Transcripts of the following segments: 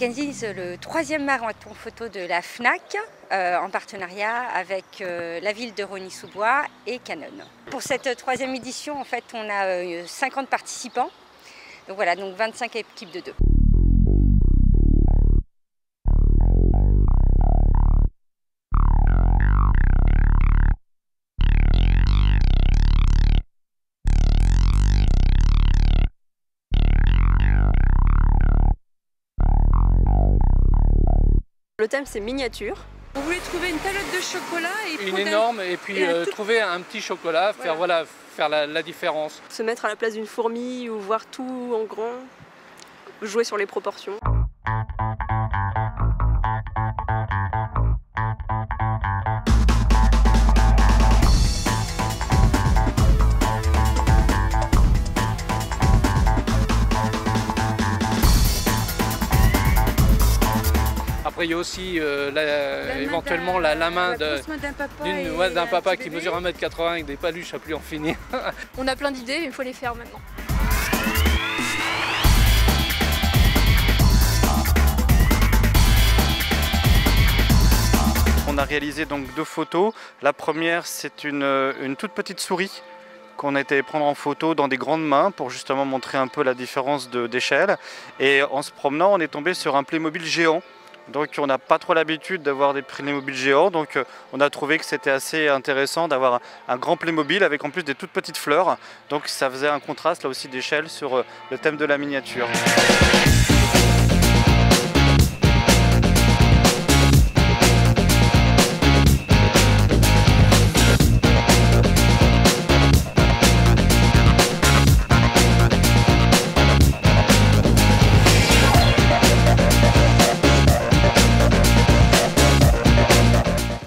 organise le 3e marathon photo de la FNAC en partenariat avec la ville de Rosny-sous-Bois et Canon. Pour cette 3e édition, en fait, on a 50 participants. Donc voilà, donc 25 équipes de 2. Le thème c'est miniature. Vous voulez trouver une tablette de chocolat et une énorme et puis trouver un petit chocolat, faire la différence. Se mettre à la place d'une fourmi ou voir tout en grand, jouer sur les proportions. Après, il y a aussi éventuellement la main d'un papa qui mesure 1,80 m avec des paluches à plus en finir. On a plein d'idées, mais il faut les faire maintenant. On a réalisé donc 2 photos. La première, c'est une toute petite souris qu'on a été prendre en photo dans des grandes mains pour justement montrer un peu la différence d'échelle. Et en se promenant, on est tombé sur un Playmobil géant. Donc on n'a pas trop l'habitude d'avoir des Playmobil géants, donc on a trouvé que c'était assez intéressant d'avoir un grand Playmobil avec en plus des toutes petites fleurs. Donc ça faisait un contraste là aussi d'échelle sur le thème de la miniature.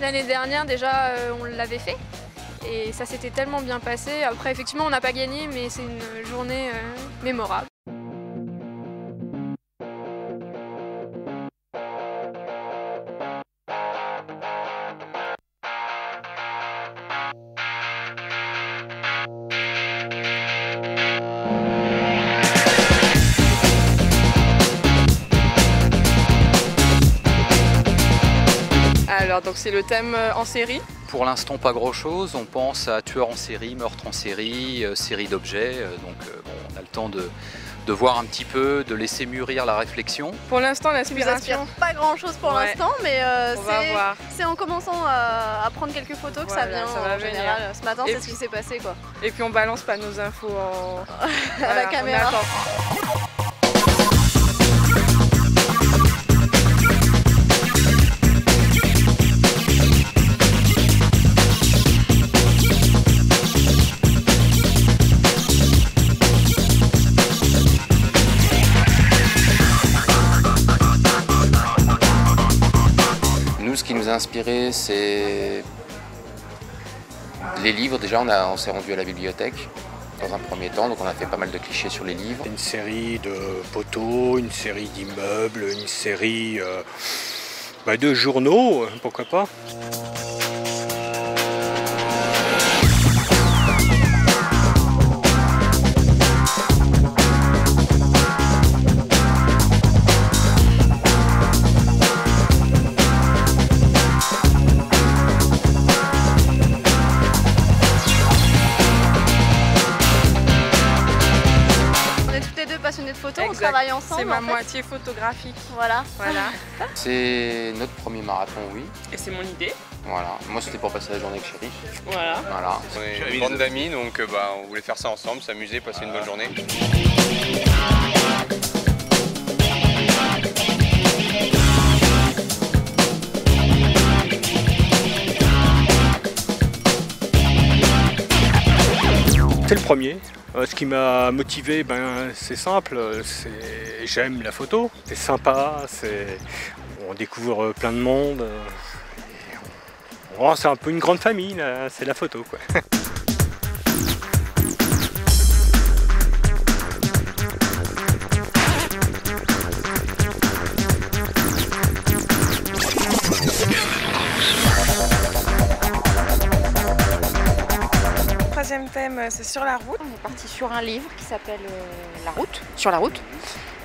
L'année dernière déjà on l'avait fait et ça s'était tellement bien passé. Après effectivement on n'a pas gagné mais c'est une journée mémorable. Alors donc c'est le thème en série. Pour l'instant pas grand chose, on pense à tueur en série, meurtre en série, série d'objets, donc bon, on a le temps de voir un petit peu, de laisser mûrir la réflexion. Pour l'instant l'inspiration, pas grand chose pour l'instant, mais c'est en commençant à prendre quelques photos que ça vient en général. Ce matin c'est ce qui s'est passé quoi. Et puis on balance pas nos infos à la caméra. Ce qui nous a inspiré, c'est les livres. Déjà, on s'est rendu à la bibliothèque dans un premier temps, donc on a fait pas mal de clichés sur les livres. Une série de poteaux, une série d'immeubles, une série de journaux, pourquoi pas. Passionnés de photos, on travaille ensemble. C'est ma moitié photographique. Voilà. C'est notre premier marathon, oui. Et c'est mon idée. Voilà. Moi c'était pour passer la journée avec Chéri. Voilà. On est une bande d'amis, donc on voulait faire ça ensemble, s'amuser, passer une bonne journée. C'est le premier. Ce qui m'a motivé, c'est simple, j'aime la photo, c'est sympa, on découvre plein de monde. C'est un peu une grande famille, c'est la photo quoi. Troisième thème, c'est sur la route. On est parti sur un livre qui s'appelle La route, sur la route.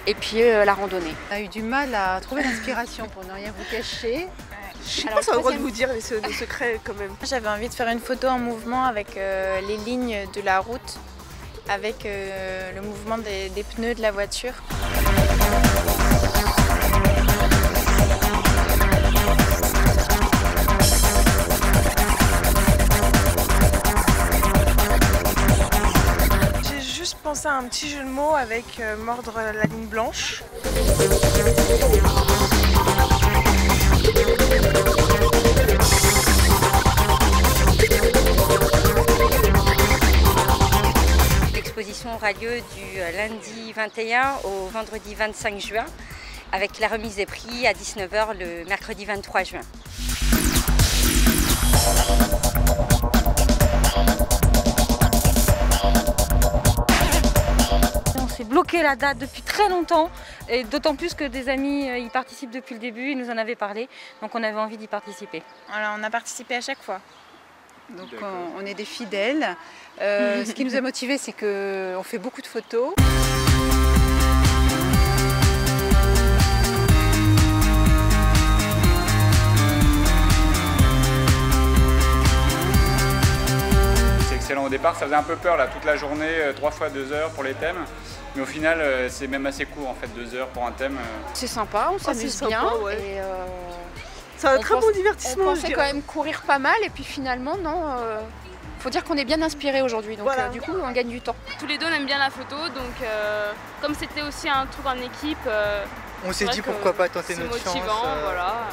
et puis la randonnée. On a eu du mal à trouver l'inspiration pour ne rien vous cacher. Je sais pas si on a le droit de vous dire nos secrets quand même. J'avais envie de faire une photo en mouvement avec les lignes de la route, avec le mouvement des pneus de la voiture. J'ai juste pensé à un petit jeu de mots avec mordre la ligne blanche. L'exposition aura lieu du lundi 21 au vendredi 25 juin avec la remise des prix à 19 h le mercredi 23 juin. On s'est bloqué la date depuis très longtemps et d'autant plus que des amis y participent depuis le début, ils nous en avaient parlé, donc on avait envie d'y participer. Alors on a participé à chaque fois. Donc on est des fidèles. Ce qui nous a motivés, c'est qu'on fait beaucoup de photos. C'est excellent au départ, ça faisait un peu peur là, toute la journée, 3 fois 2 heures pour les thèmes. Mais au final, c'est même assez court en fait, 2 heures pour un thème. C'est sympa, on s'amuse bien. Ouais. Et c'est un très bon divertissement. On pensait quand même courir pas mal et puis finalement non. Faut dire qu'on est bien inspirés aujourd'hui, donc voilà. Du coup on gagne du temps. Tous les deux on aime bien la photo, donc comme c'était aussi un truc en équipe, on s'est dit pourquoi pas tenter notre chance. C'est motivant, voilà.